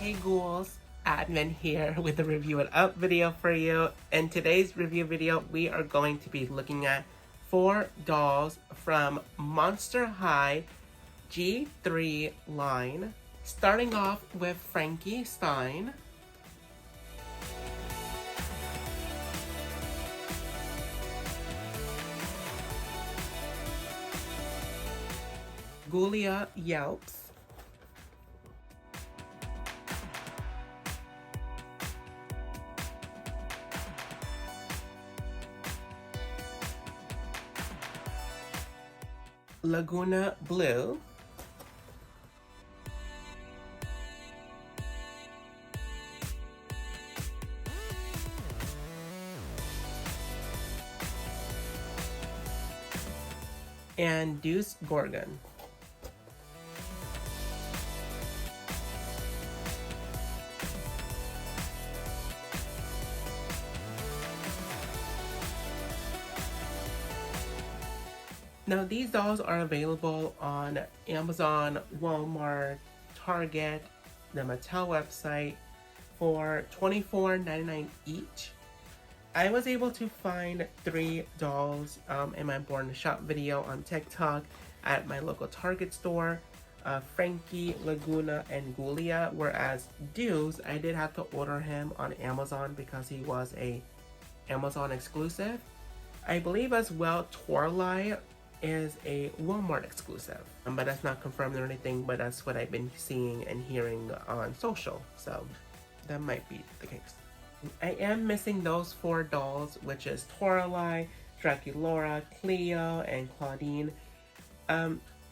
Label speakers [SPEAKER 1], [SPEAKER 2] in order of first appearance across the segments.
[SPEAKER 1] Hey ghouls, admin here with a review and up video for you. In today's review video, we are going to be looking at 4 dolls from Monster High G3 line. Starting off with Frankie Stein. Gulia Yelps. Laguna Blue. And Deuce Gorgon. Now these dolls are available on Amazon, Walmart, Target, the Mattel website for $24.99 each. I was able to find 3 dolls in my Born to Shop video on TikTok at my local Target store. Frankie, Laguna, and Gulia, whereas Deuce, I did have to order him on Amazon because he was a Amazon exclusive. I believe as well Torlai is a Walmart exclusive, but that's not confirmed or anything, but that's what I've been seeing and hearing on social, so that might be the case. I am missing those 4 dolls, which is Toralei, Draculaura, Cleo, and Claudine.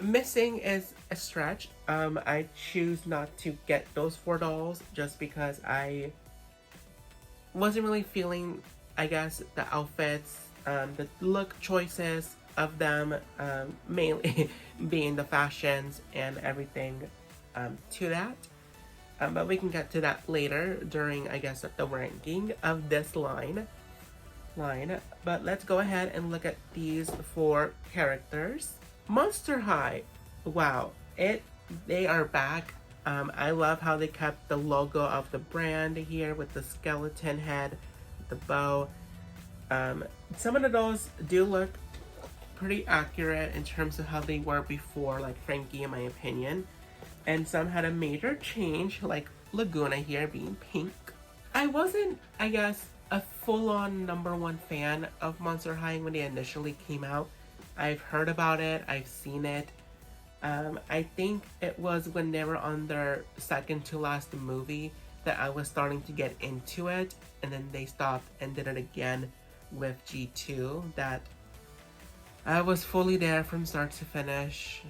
[SPEAKER 1] Missing is a stretch. I choose not to get those 4 dolls just because I wasn't really feeling, I guess, the outfits, the look choices of them, mainly being the fashions and everything to that. But we can get to that later during, I guess, the ranking of this line. But let's go ahead and look at these 4 characters. Monster High, wow, they are back. I love how they kept the logo of the brand here with the skeleton head, the bow. Some of the dolls do look pretty accurate in terms of how they were before, like Frankie in my opinion, and some had a major change, like Laguna here being pink. I wasn't, I guess, a full-on #1 fan of Monster High when they initially came out. I've heard about it, I've seen it. I think it was when they were on their second to last movie that I was starting to get into it, and then they stopped and did it again with G2, that I was fully there from start to finish.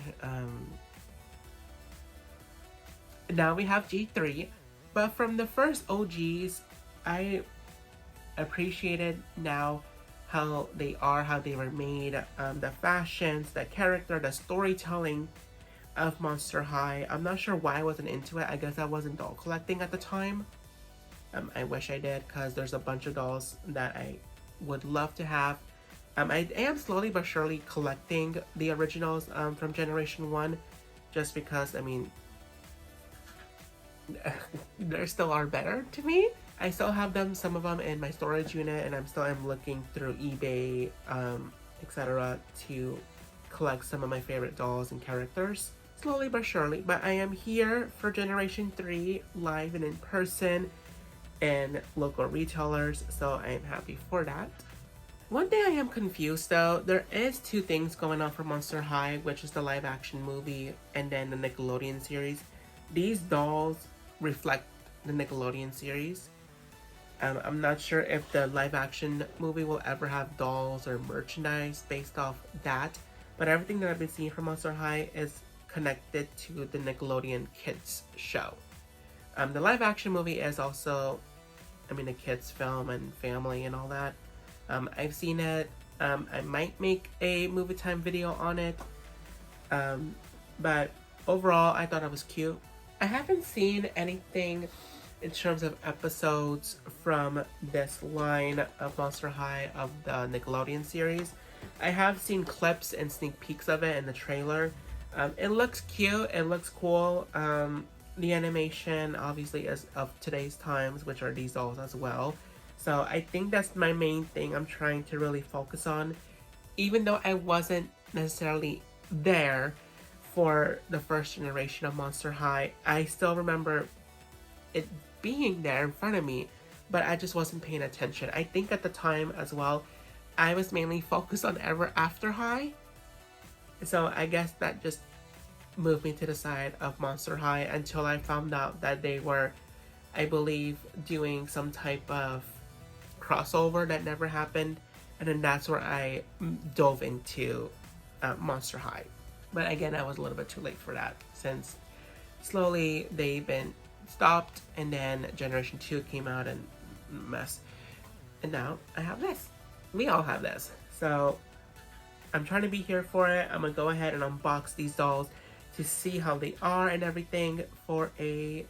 [SPEAKER 1] Now we have G3, but from the first OGs, I appreciated now how they are, how they were made, the fashions, the character, the storytelling of Monster High. I'm not sure why I wasn't into it. I guess I wasn't doll collecting at the time. I wish I did, because there's a bunch of dolls that I would love to have. I am slowly but surely collecting the originals from Generation 1, just because, I mean, they still are better to me. I still have them, some of them in my storage unit, and I'm looking through eBay, etc. to collect some of my favorite dolls and characters. Slowly but surely, but I am here for Generation 3 live and in person and local retailers, so I am happy for that. One thing I am confused though, there is 2 things going on for Monster High, which is the live action movie and then the Nickelodeon series. These dolls reflect the Nickelodeon series. I'm not sure if the live action movie will ever have dolls or merchandise based off that, but everything that I've been seeing from Monster High is connected to the Nickelodeon kids show. The live action movie is also, I mean, a kids film and family and all that. I've seen it. I might make a movie time video on it. But overall, I thought it was cute. I haven't seen anything in terms of episodes from this line of Monster High of the Nickelodeon series. I have seen clips and sneak peeks of it in the trailer. It looks cute, it looks cool. the animation obviously is of today's times, which are these dolls as well. So I think that's my main thing I'm trying to really focus on. Even though I wasn't necessarily there for the first generation of Monster High, I still remember it being there in front of me, but I just wasn't paying attention. I think at the time as well, I was mainly focused on Ever After High. So I guess that just moved me to the side of Monster High until I found out that they were, I believe, doing some type of crossover that never happened. And then that's where I dove into Monster High. But again, I was a little bit too late for that, since slowly they've been stopped, and then Generation 2 came out and mess. And now I have this. We all have this. So I'm trying to be here for it. I'm gonna go ahead and unbox these dolls to see how they are and everything for a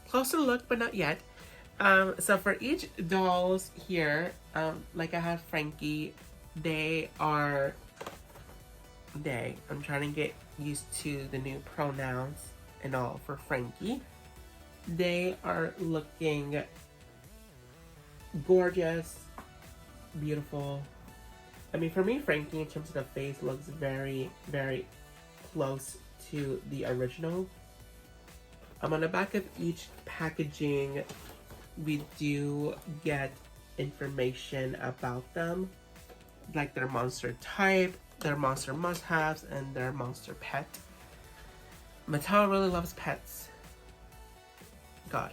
[SPEAKER 1] closer look, but not yet. So for each dolls here, like I have Frankie, I'm trying to get used to the new pronouns and all for Frankie. They are looking gorgeous, beautiful. I mean, for me, Frankie, in terms of the face, looks very, very close to the original. On the back of each packaging, we do get information about them, like their monster type, their monster must-haves, and their monster pet. Mattel really loves pets. God.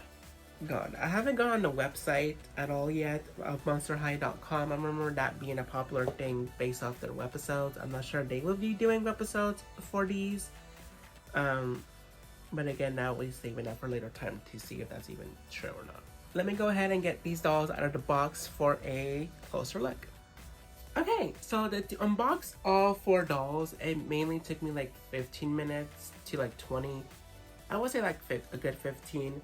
[SPEAKER 1] I haven't gone on the website at all yet of monsterhigh.com. I remember that being a popular thing based off their webisodes. I'm not sure they will be doing webisodes for these. But again, now we're saving that for later time to see if that's even true or not. Let me go ahead and get these dolls out of the box for a closer look. Okay, so to unbox all 4 dolls, it mainly took me like 15 minutes to like 20. I would say like a good 15.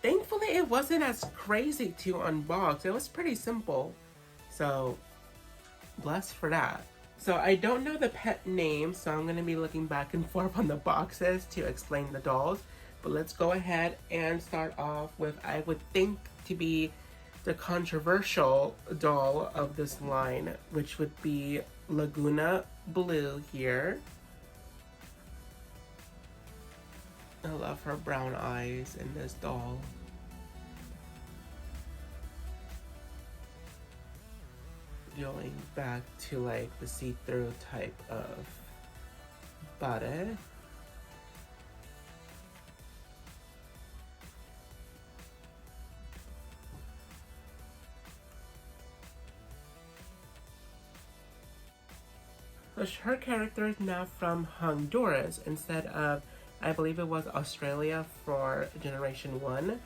[SPEAKER 1] Thankfully, it wasn't as crazy to unbox. It was pretty simple. So, blessed for that. So, I don't know the pet names, so I'm going to be looking back and forth on the boxes to explain the dolls. But let's go ahead and start off with, I would think, to be the controversial doll of this line, which would be Laguna Blue here. I love her brown eyes in this doll. Going back to like the see-through type of body. So her character is now from Honduras instead of, I believe it was Australia for Generation 1.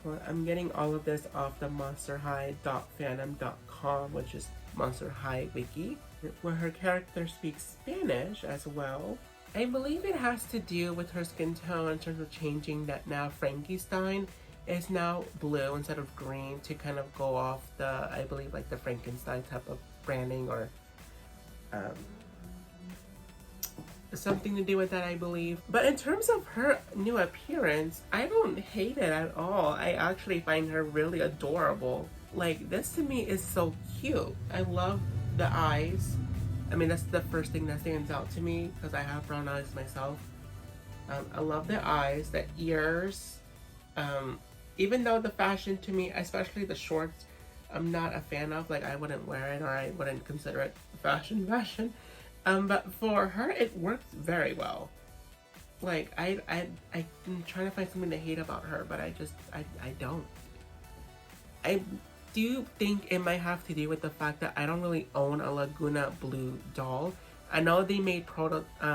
[SPEAKER 1] Well, I'm getting all of this off the monsterhigh.fandom.com, which is Monster High Wiki, where her character speaks Spanish as well. I believe it has to do with her skin tone in terms of changing that now Frankenstein is now blue instead of green to kind of go off the, I believe, like the Frankenstein type of branding or something to do with that, I believe. But in terms of her new appearance, I don't hate it at all. I actually find her really adorable. Like, this to me is so cute. I love the eyes. I mean, that's the first thing that stands out to me because I have brown eyes myself. I love the eyes, the ears. Even though the fashion to me, especially the shorts, I'm not a fan of. Like, I wouldn't wear it or I wouldn't consider it fashion. But for her, it works very well. Like, I'm trying to find something to hate about her, but I don't. I do think it might have to do with the fact that I don't really own a Laguna Blue doll. I know they made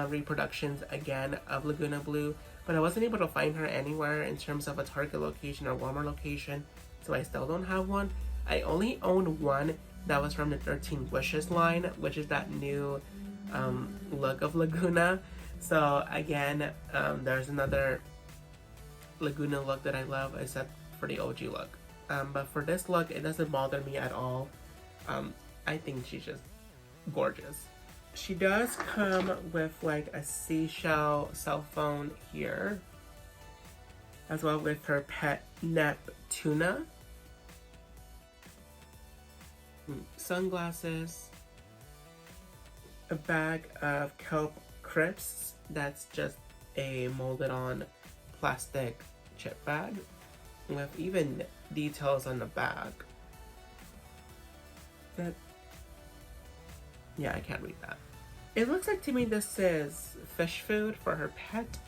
[SPEAKER 1] reproductions again of Laguna Blue, but I wasn't able to find her anywhere in terms of a Target location or Walmart location, so I still don't have one. I only own one that was from the 13 Wishes line, which is that new look of Laguna. So again, there's another Laguna look that I love, except for the OG look. But for this look, it doesn't bother me at all. I think she's just gorgeous. She does come with like a seashell cell phone here, as well with her pet Neptuna, sunglasses, a bag of kelp crisps that's just a molded on plastic chip bag with even details on the bag. That, yeah, I can't read that. It looks like to me this is fish food for her pet.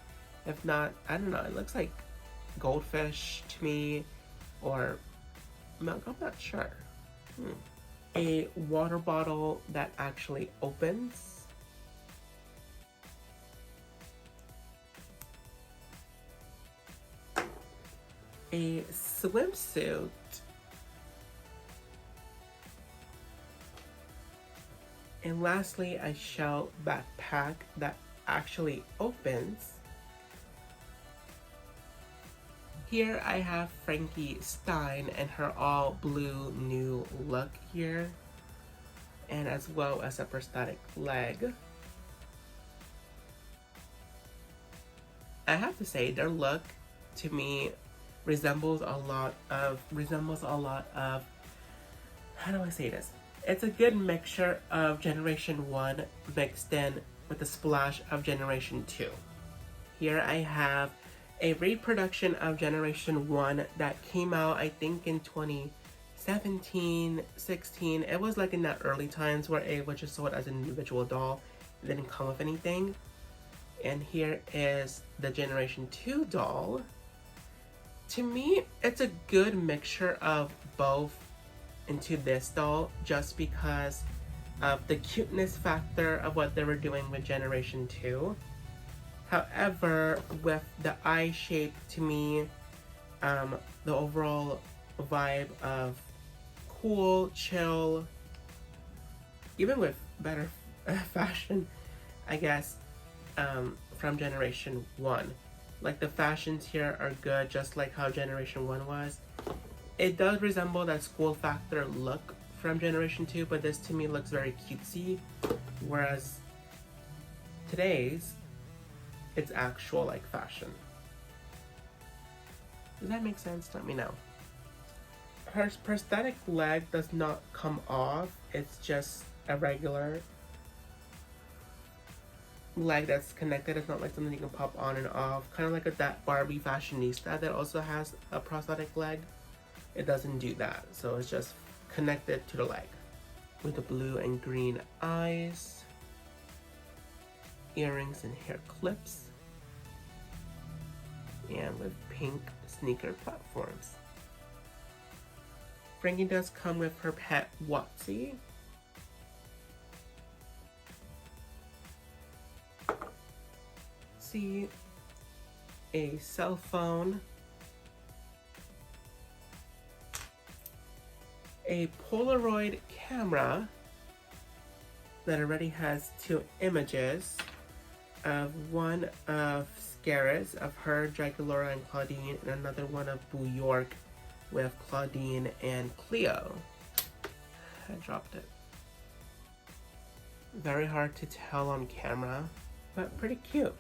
[SPEAKER 1] If not, I don't know, it looks like goldfish to me, or milk, I'm not sure. A water bottle that actually opens. A swimsuit. And lastly, a shell backpack that actually opens. Here I have Frankie Stein and her all blue new look here, and as well as a prosthetic leg. I have to say their look to me resembles a lot of how do I say this? It's a good mixture of Generation 1 mixed in with a splash of Generation 2. Here I have a reproduction of Generation 1 that came out, I think, in 2017, 16. It was like in that early times where it was just sold as an individual doll. It didn't come with anything. And here is the Generation 2 doll. To me, it's a good mixture of both into this doll, just because of the cuteness factor of what they were doing with Generation 2. However, with the eye shape, to me, the overall vibe of cool, chill, even with better fashion, I guess, from Generation 1. Like the fashions here are good, just like how Generation 1 was. It does resemble that school factor look from Generation 2, but this to me looks very cutesy, whereas today's, it's actual like fashion. Does that make sense? Let me know. Her prosthetic leg does not come off. It's just a regular leg that's connected. It's not like something you can pop on and off. Kind of like that Barbie fashionista that also has a prosthetic leg. It doesn't do that. So it's just connected to the leg. With the blue and green eyes, earrings and hair clips, and with pink sneaker platforms. Frankie does come with her pet Watsy. See a cell phone, a Polaroid camera that already has 2 images of one of Scaris, of her, Draculaura and Claudine, and another one of Boo York with Claudine and Cleo. I dropped it. Very hard to tell on camera, but pretty cute.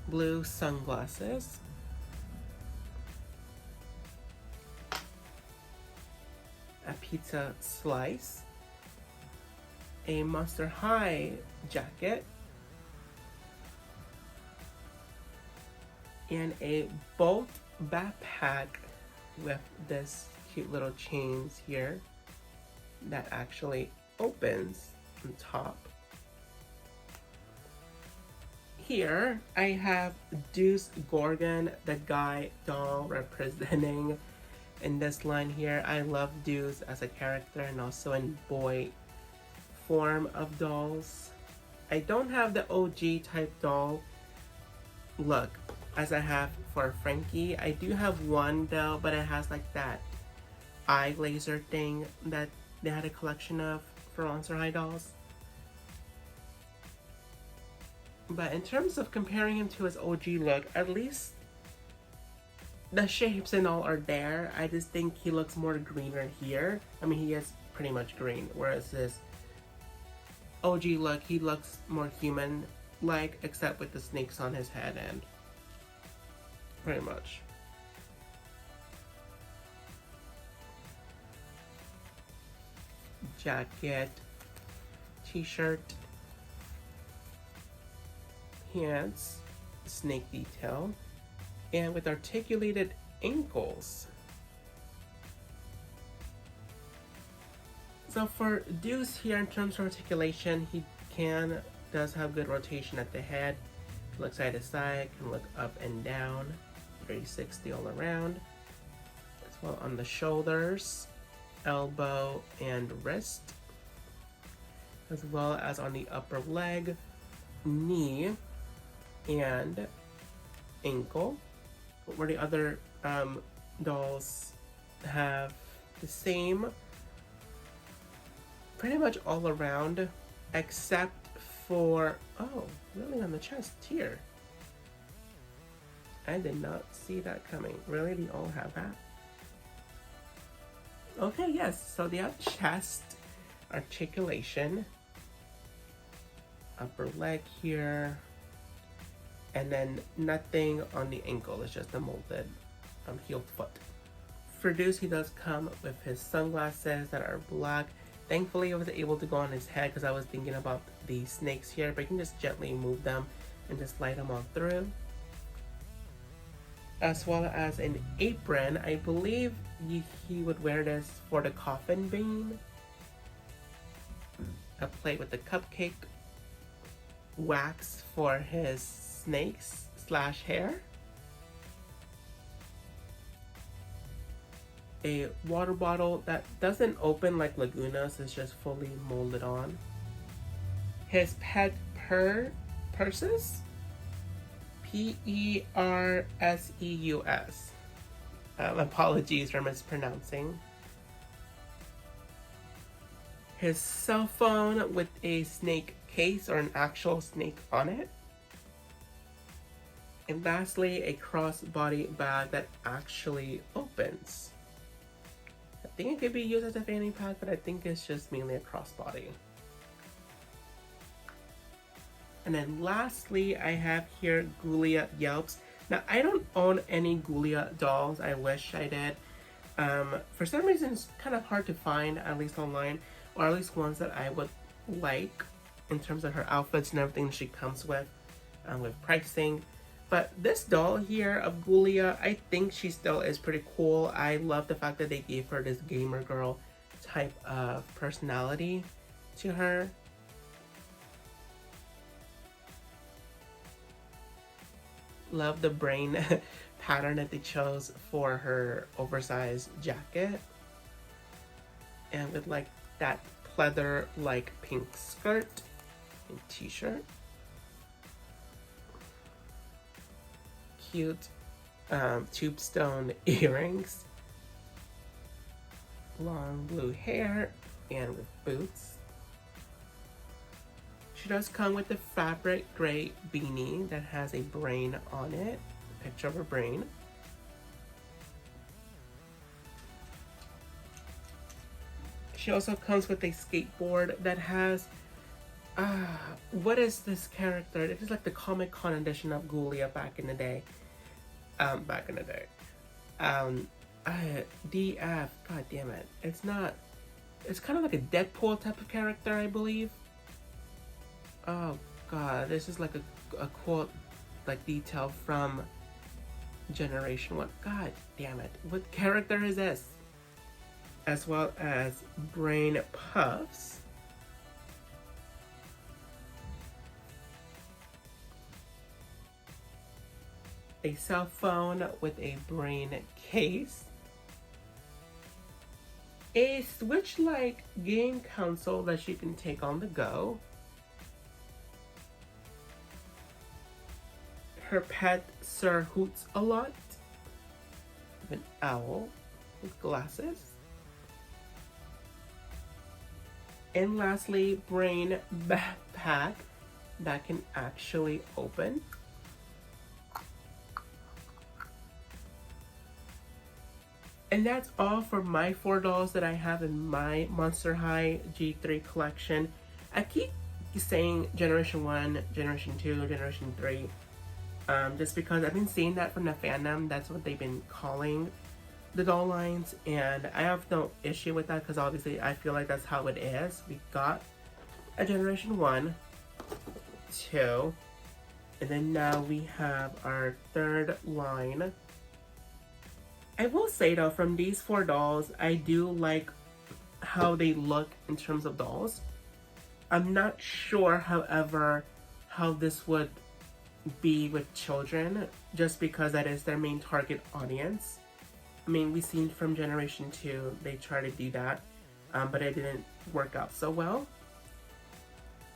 [SPEAKER 1] Blue sunglasses. A pizza slice. A Monster High jacket. And a boat backpack with this cute little chains here that actually opens on top. Here I have Deuce Gorgon, the guy doll representing in this line here. I love Deuce as a character and also in boy form of dolls. I don't have the OG type doll look as I have for Frankie. I do have one though, but it has like that eye laser thing that they had a collection of for Monster High dolls. But in terms of comparing him to his OG look, at least the shapes and all are there. I just think he looks more greener here. I mean, he is pretty much green. Whereas this OG look, he looks more human-like, except with the snakes on his head and pretty much. Jacket, t-shirt, pants, snake detail, and with articulated ankles. So for Deuce here, in terms of articulation, he does have good rotation at the head. Can look side to side, can look up and down, 360 all around. As well on the shoulders, elbow, and wrist. As well as on the upper leg, knee, and ankle. Where the other dolls have the same, pretty much all around, except for, oh, really on the chest here. I did not see that coming. Really, they all have that? Okay, yes, so they have chest, articulation, upper leg here, and then nothing on the ankle. It's just a molded heeled foot. For Deuce, he does come with his sunglasses that are black. Thankfully, I was able to go on his head because I was thinking about the snakes here, but you can just gently move them and just slide them on through. As well as an apron. I believe he would wear this for the coffin bean. A plate with the cupcake. Wax for his snakes / hair. A water bottle that doesn't open like Laguna's, it's just fully molded on. His pet purses. Perseus. Apologies for mispronouncing. His cell phone with a snake case or an actual snake on it. And lastly, a crossbody bag that actually opens. I think it could be used as a fanny pack, but I think it's just mainly a crossbody. And then lastly, I have here Ghoulia Yelps. Now, I don't own any Ghoulia dolls. I wish I did. For some reason, it's kind of hard to find, at least online, or at least ones that I would like in terms of her outfits and everything she comes with pricing. But this doll here of Ghoulia, I think she still is pretty cool. I love the fact that they gave her this gamer girl type of personality to her. Love the brain pattern that they chose for her oversized jacket. And with like that pleather like pink skirt and t-shirt. Cute tube stone earrings. Long blue hair and with boots. She does come with the fabric gray beanie that has a brain on it, a picture of a brain. She also comes with a skateboard that has, what is this character? It is like the Comic Con edition of Ghoulia back in the day. DF, god damn it. It's not, it's kind of like a Deadpool type of character, I believe. Oh god, this is like a quote, like detail from Generation 1. God damn it. What character is this? As well as brain puffs. A cell phone with a brain case. A Switch-like game console that you can take on the go. Her pet Sir Hoots a Lot. An owl with glasses. And lastly, brain backpack that can actually open. And that's all for my 4 dolls that I have in my Monster High G3 collection. I keep saying Generation 1, Generation 2, Generation 3, just because I've been seeing that from the fandom. That's what they've been calling the doll lines, and I have no issue with that because obviously I feel like that's how it is. We got a Generation 1, 2, and then now we have our third line. I will say though, from these 4 dolls, I do like how they look in terms of dolls. I'm not sure, however, how this would be with children, just because that is their main target audience. I mean, we've seen from Generation 2, they try to do that, but it didn't work out so well.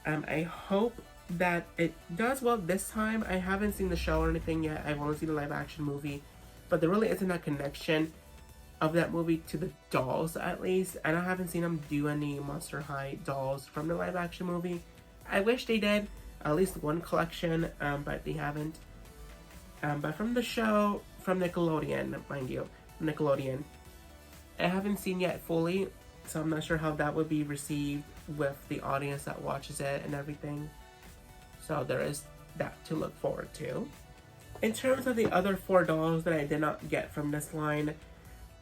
[SPEAKER 1] I hope that it does well this time. I haven't seen the show or anything yet. I've only seen the live action movie, but there really isn't a connection of that movie to the dolls, at least. And I haven't seen them do any Monster High dolls from the live action movie. I wish they did, at least one collection, but they haven't. But from the show, from Nickelodeon, mind you, Nickelodeon, I haven't seen yet fully, so I'm not sure how that would be received with the audience that watches it and everything. So there is that to look forward to. In terms of the other 4 dolls that I did not get from this line,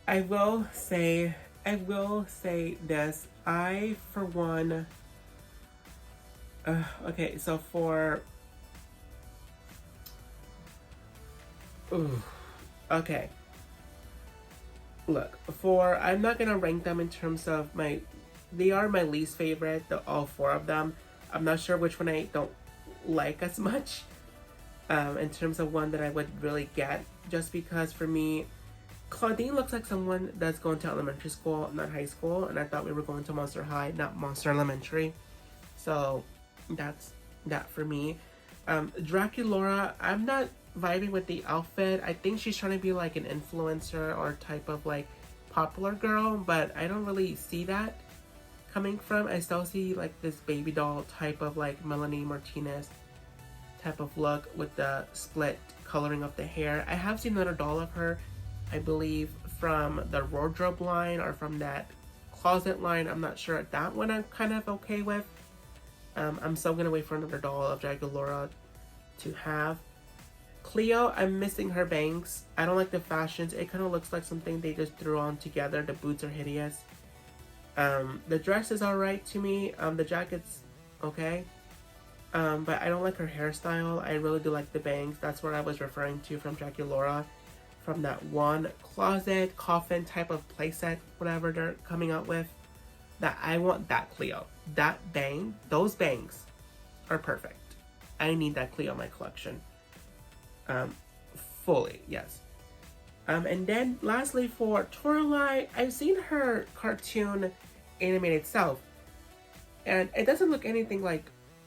[SPEAKER 1] I will say this. I, for one, okay, so for, okay. Look, I'm not gonna rank them in terms of they are my least favorite, all 4 of them. I'm not sure which one I don't like as much, in terms of one that I would really get, just because for me, Claudine looks like someone that's going to elementary school, not high school, and I thought we were going to Monster High, not Monster Elementary. So that's that for me. Draculaura, I'm not vibing with the outfit. I think she's trying to be like an influencer or type of like popular girl, but I don't really see that coming from. I still see like this baby doll type of like Melanie Martinez type of look with the split coloring of the hair. I have seen another doll of her, I believe from the wardrobe line or from that closet line. I'm not sure. That one I'm kind of okay with. I'm still gonna wait for another doll of Draculaura to have. Cleo, I'm missing her bangs. I don't like the fashions. It kind of looks like something they just threw on together. The boots are hideous. The dress is alright to me. The jacket's okay. But I don't like her hairstyle. I really do like the bangs. That's what I was referring to from Draculaura. From that one closet, coffin type of playset, whatever they're coming out with. That I want that Cleo. That bang, those bangs are perfect. I need that Cleo in my collection. Fully, yes. And then lastly for Toralei, I've seen her cartoon animated self, and it doesn't look anything like,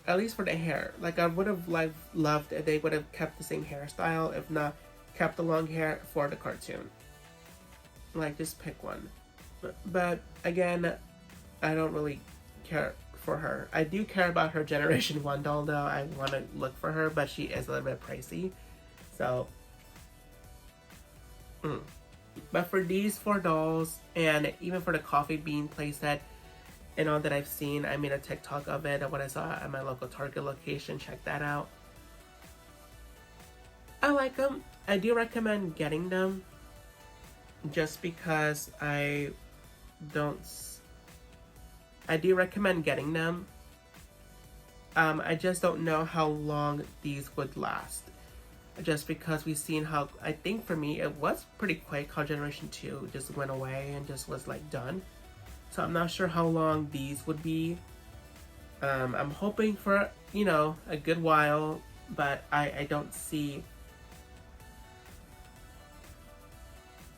[SPEAKER 1] at least for the hair. Like I would have loved if they would have kept the same hairstyle, if not kept the long hair for the cartoon. Like just pick one. But again, I don't really care for her. I do care about her Generation 1 doll though. I want to look for her, but she is a little bit pricey. So, but for these 4 dolls, and even for the coffee bean playset and all that I've seen, I made a TikTok of it, and what I saw at my local Target location, check that out. I like them. I do recommend getting them, just because I do recommend getting them. I just don't know how long these would last. Just because we've seen how, I think for me, it was pretty quick how Generation 2 just went away and just was like done. So I'm not sure how long these would be. I'm hoping for, a good while, but I don't see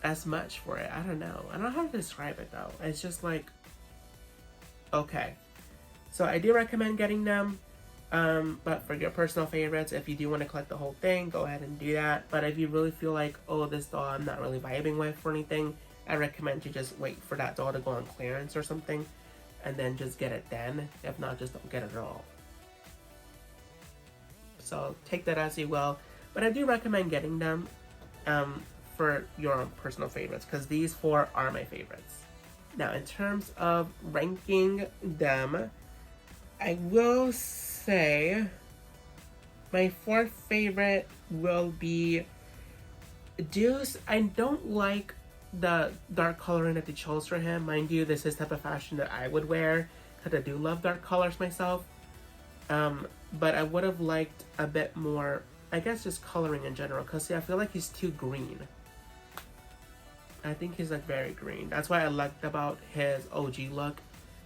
[SPEAKER 1] as much for it. I don't know. I don't know how to describe it though. It's just like, okay. So I do recommend getting them. But for your personal favorites, if you do want to collect the whole thing, go ahead and do that. But if you really feel like, oh, this doll I'm not really vibing with or anything, I recommend you just wait for that doll to go on clearance or something, and then just get it then. If not, just don't get it at all. So take that as you will. But I do recommend getting them. for your own personal favorites, because these 4 are my favorites. Now, in terms of ranking them, I will say my 4th favorite will be Deuce. I don't like the dark coloring that they chose for him. Mind you, this is the type of fashion that I would wear, because I do love dark colors myself. But I would have liked a bit more, I guess, just coloring in general, because I feel like he's too green. I think he's like very green. That's why I liked about his OG look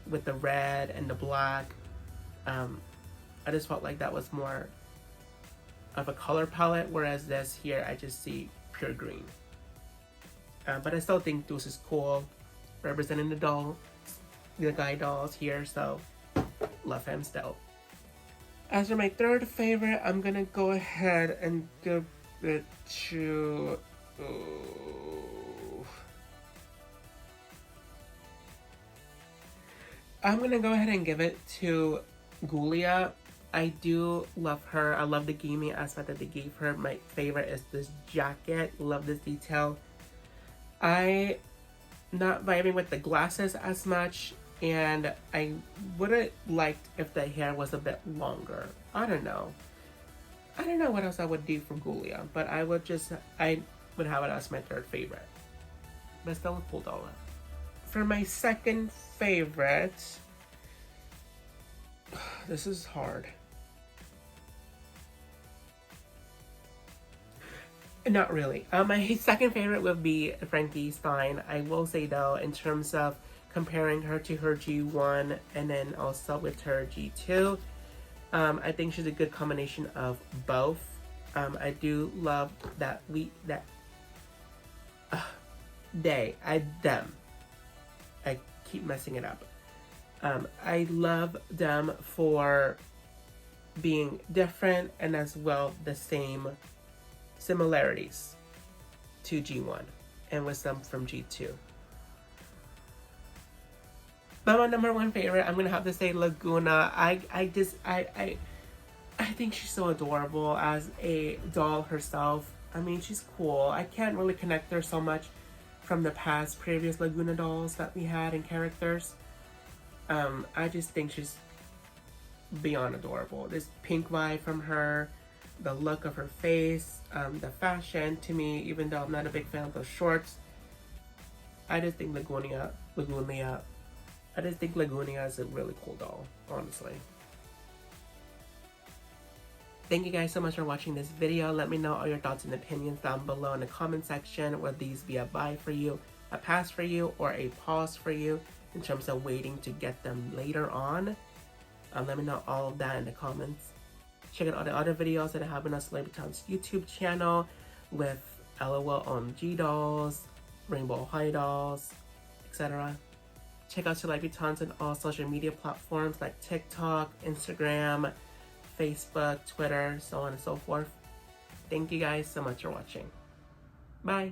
[SPEAKER 1] with the red and the black. I just felt like that was more of a color palette, whereas this here, I just see pure green. But I still think Deuce is cool, representing the guy dolls here, so love him still. As for my 3rd favorite, I'm gonna go ahead and give it to... I'm gonna go ahead and give it to Gulia. I do love her. I love the gaming aspect that they gave her. My favorite is this jacket. Love this detail. I not vibing with the glasses as much, and I would have liked if the hair was a bit longer. I don't know what else I would do for Gulia, but I would have it as my 3rd favorite. But still a cool doll. For my 2nd favorite, this is hard. Not really. My 2nd favorite would be Frankie Stein. I will say though, in terms of comparing her to her G1 and then also with her G2, I think she's a good combination of both. I do love that them. I keep messing it up. I love them for being different and as well the same similarities to G1 and with some from G2. But my number 1 favorite, I'm gonna have to say Laguna. I think she's so adorable as a doll herself. I mean, she's cool. I can't really connect her so much from the previous Laguna dolls that we had and characters. I just think she's beyond adorable. This pink vibe from her, the look of her face, the fashion to me, even though I'm not a big fan of those shorts, I just think Lagunia is a really cool doll, honestly. Thank you guys so much for watching this video. Let me know all your thoughts and opinions down below in the comment section. Will these be a buy for you, a pass for you, or a pause for you in terms of waiting to get them later on? Let me know all of that in the comments. Check out all the other videos that I have on our Celebritants YouTube channel with LOL OMG dolls, Rainbow High dolls, etc. Check out Celebritants on all social media platforms like TikTok, Instagram, Facebook, Twitter, so on and so forth. Thank you guys so much for watching. Bye!